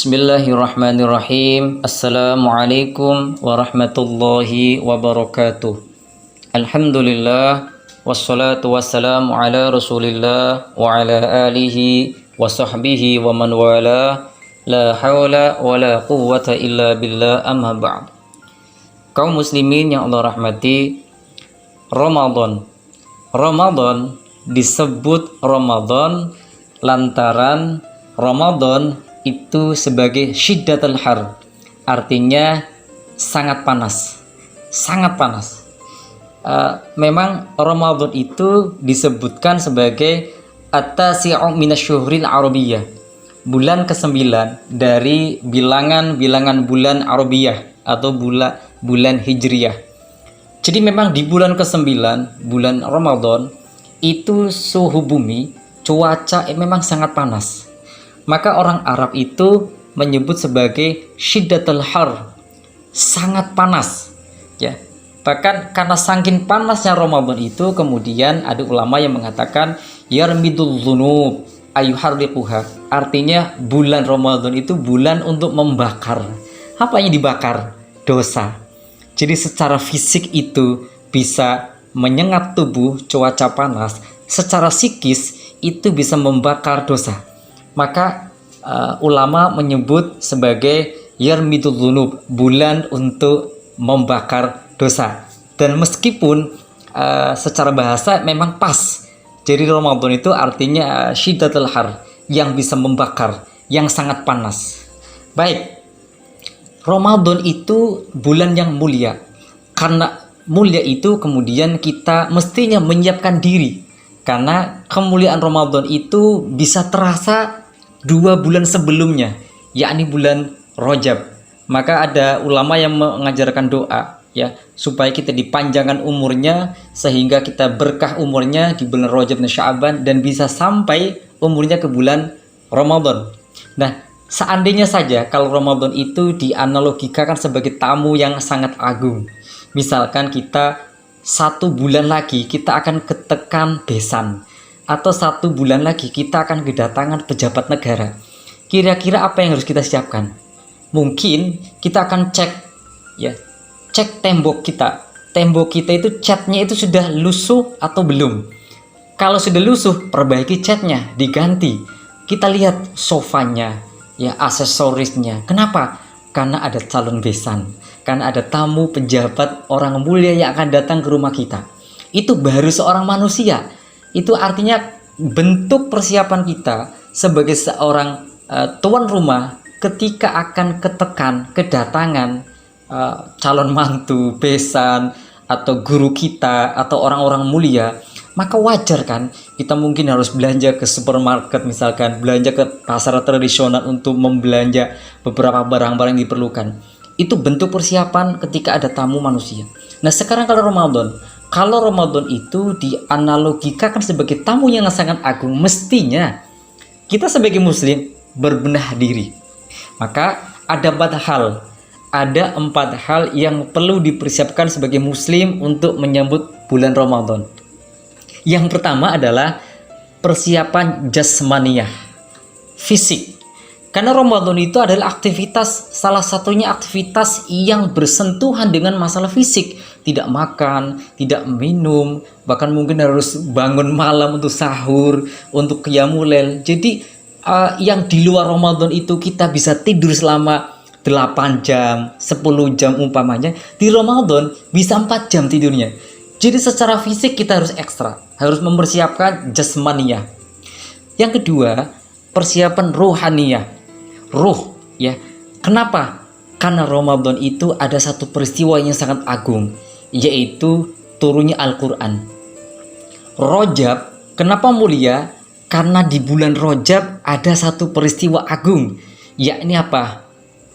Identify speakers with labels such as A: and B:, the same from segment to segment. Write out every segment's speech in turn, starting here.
A: Bismillahirrahmanirrahim. Assalamualaikum warahmatullahi wabarakatuh. Alhamdulillah wassalatu wassalamu ala Rasulillah wa ala alihi wa sahbihi wa man wala. La haula wa la quwwata illa billah, amma ba'd. Kaum muslimin yang Allah rahmati, Ramadan disebut Ramadan lantaran Ramadan itu sebagai syiddatul har, artinya sangat panas, sangat panas. Memang Ramadan itu disebutkan sebagai at-tasi'u minasyuhril arabiyyah, bulan ke-9 dari bilangan bulan Arabiyah atau bulan Hijriyah. Jadi memang di bulan ke-9, bulan Ramadan, itu suhu bumi, cuaca memang sangat panas. Maka orang Arab itu menyebut sebagai syiddatul har, sangat panas, ya. Bahkan karena saking panasnya Ramadan itu, kemudian ada ulama yang mengatakan yarmidul dzunub ayuharriquha, artinya bulan Ramadan itu bulan untuk membakar. Apa yang dibakar? Dosa. Jadi secara fisik itu bisa menyengat tubuh, cuaca panas. Secara psikis itu bisa membakar dosa. Maka ulama menyebut sebagai yarmidul dzunub, bulan untuk membakar dosa. Dan meskipun secara bahasa memang pas, jadi Ramadan itu artinya syiddatul har, yang bisa membakar, yang sangat panas. Baik, Ramadan itu bulan yang mulia. Karena mulia itu kemudian kita mestinya menyiapkan diri, karena kemuliaan Ramadan itu bisa terasa 2 bulan sebelumnya, yakni bulan Rajab. Maka ada ulama yang mengajarkan doa, ya, supaya kita dipanjangkan umurnya, sehingga kita berkah umurnya di bulan Rajab dan Sya'ban, dan bisa sampai umurnya ke bulan Ramadan. Nah, seandainya saja kalau Ramadan itu dianalogikakan sebagai tamu yang sangat agung. Misalkan kita 1 bulan lagi kita akan ketekan besan, atau 1 bulan lagi kita akan kedatangan pejabat negara. Kira-kira apa yang harus kita siapkan? Mungkin kita akan cek, ya, cek tembok kita. Tembok kita itu catnya itu sudah lusuh atau belum. Kalau sudah lusuh, perbaiki catnya, diganti. Kita lihat sofanya, ya, aksesorisnya. Kenapa? Karena ada calon besan, karena ada tamu pejabat orang mulia yang akan datang ke rumah kita. Itu baru seorang manusia. Itu artinya bentuk persiapan kita sebagai seorang tuan rumah ketika akan kedatangan calon mantu, besan, atau guru kita, atau orang-orang mulia. Maka wajar kan kita mungkin harus belanja ke supermarket, misalkan belanja ke pasar tradisional untuk membelanja beberapa barang-barang yang diperlukan. Itu bentuk persiapan ketika ada tamu manusia. Nah, sekarang kalau Ramadan itu dianalogikakan sebagai tamu yang sangat agung, mestinya kita sebagai muslim berbenah diri. Maka ada 4 hal yang perlu dipersiapkan sebagai muslim untuk menyambut bulan Ramadan. Yang pertama adalah persiapan jasmaniyah, fisik. Karena Ramadan itu adalah salah satunya aktivitas yang bersentuhan dengan masalah fisik. Tidak makan, tidak minum, bahkan mungkin harus bangun malam untuk sahur, untuk qiyamul lail. Jadi yang di luar Ramadan itu kita bisa tidur selama 8 jam, 10 jam umpamanya. Di Ramadan bisa 4 jam tidurnya. Jadi secara fisik kita harus ekstra, harus mempersiapkan jasmaniyah. Yang kedua, persiapan rohaniyah. Ruh, ya. Kenapa? Karena Ramadan itu ada satu peristiwa yang sangat agung, yaitu turunnya Al-Quran. Rajab, kenapa mulia? Karena di bulan Rajab ada satu peristiwa agung, yakni apa?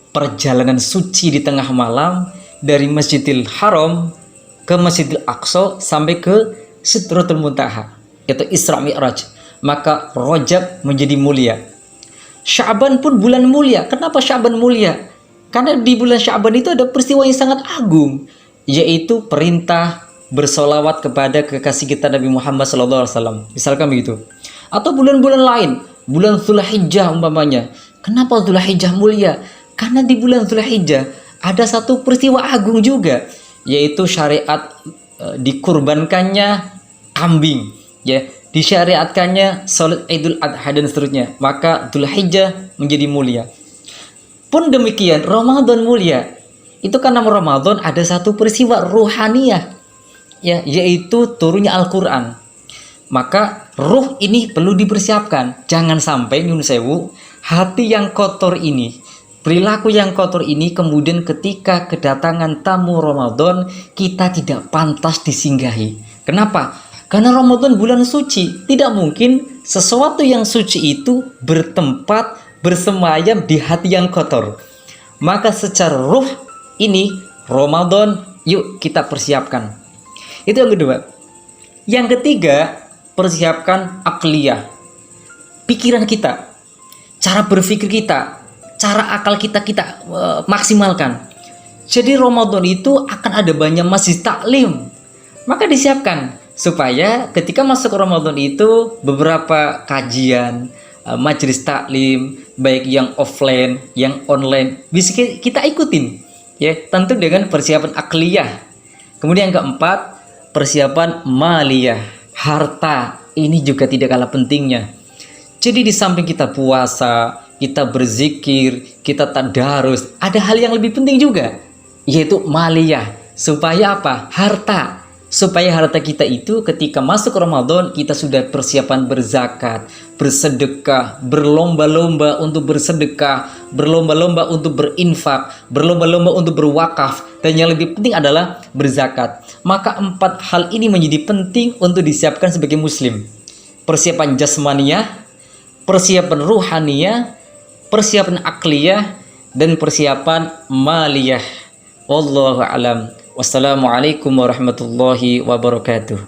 A: Perjalanan suci di tengah malam dari Masjidil Haram ke Masjidil Aqsa sampai ke Sidratul Muntaha, yaitu Isra Mi'raj. Maka Rajab menjadi mulia. Sya'ban pun bulan mulia. Kenapa Sya'ban mulia? Karena di bulan Sya'ban itu ada peristiwa yang sangat agung, yaitu perintah bersolawat kepada kekasih kita Nabi Muhammad SAW, misalkan begitu. Atau bulan-bulan lain, bulan Dzulhijjah umpamanya, Kenapa Dzulhijjah mulia? Karena di bulan Dzulhijjah ada satu peristiwa agung juga, yaitu syariat dikurbankannya kambing, ya, disyariatkannya salat Idul Adha dan seterusnya. Maka Dzulhijjah menjadi mulia. Pun demikian Ramadan mulia. Itu karena Ramadan ada satu peristiwa ruhaniyah, ya, yaitu turunnya Al-Qur'an. Maka ruh ini perlu dipersiapkan. Jangan sampai nyun sewu, hati yang kotor ini, perilaku yang kotor ini kemudian ketika kedatangan tamu Ramadan kita tidak pantas disinggahi. Kenapa? Karena Ramadan bulan suci. Tidak mungkin sesuatu yang suci itu bertempat bersemayam di hati yang kotor. Maka secara ruh ini Ramadan yuk kita persiapkan. Itu yang kedua. Yang ketiga, persiapkan akliyah, pikiran kita, cara berpikir kita, cara akal kita maksimalkan. Jadi Ramadan itu akan ada banyak masjid taklim, maka disiapkan supaya ketika masuk Ramadan itu beberapa kajian, majelis taklim, baik yang offline, yang online, bisa kita ikutin, ya, tentu dengan persiapan akliyah. Kemudian yang keempat, persiapan maliyah. Harta ini juga tidak kalah pentingnya. Jadi di samping kita puasa, kita berzikir, kita tadarus, ada hal yang lebih penting juga, yaitu maliyah. Supaya apa? Harta. Supaya harta kita itu ketika masuk Ramadan kita sudah persiapan berzakat, bersedekah, berlomba-lomba untuk bersedekah, berlomba-lomba untuk berinfak, berlomba-lomba untuk berwakaf, dan yang lebih penting adalah berzakat. Maka empat hal ini menjadi penting untuk disiapkan sebagai muslim. Persiapan jasmaniyah, persiapan ruhaniyah, persiapan akliyah, dan persiapan maliyah. Wallahu a'lam. Wassalamualaikum warahmatullahi wabarakatuh.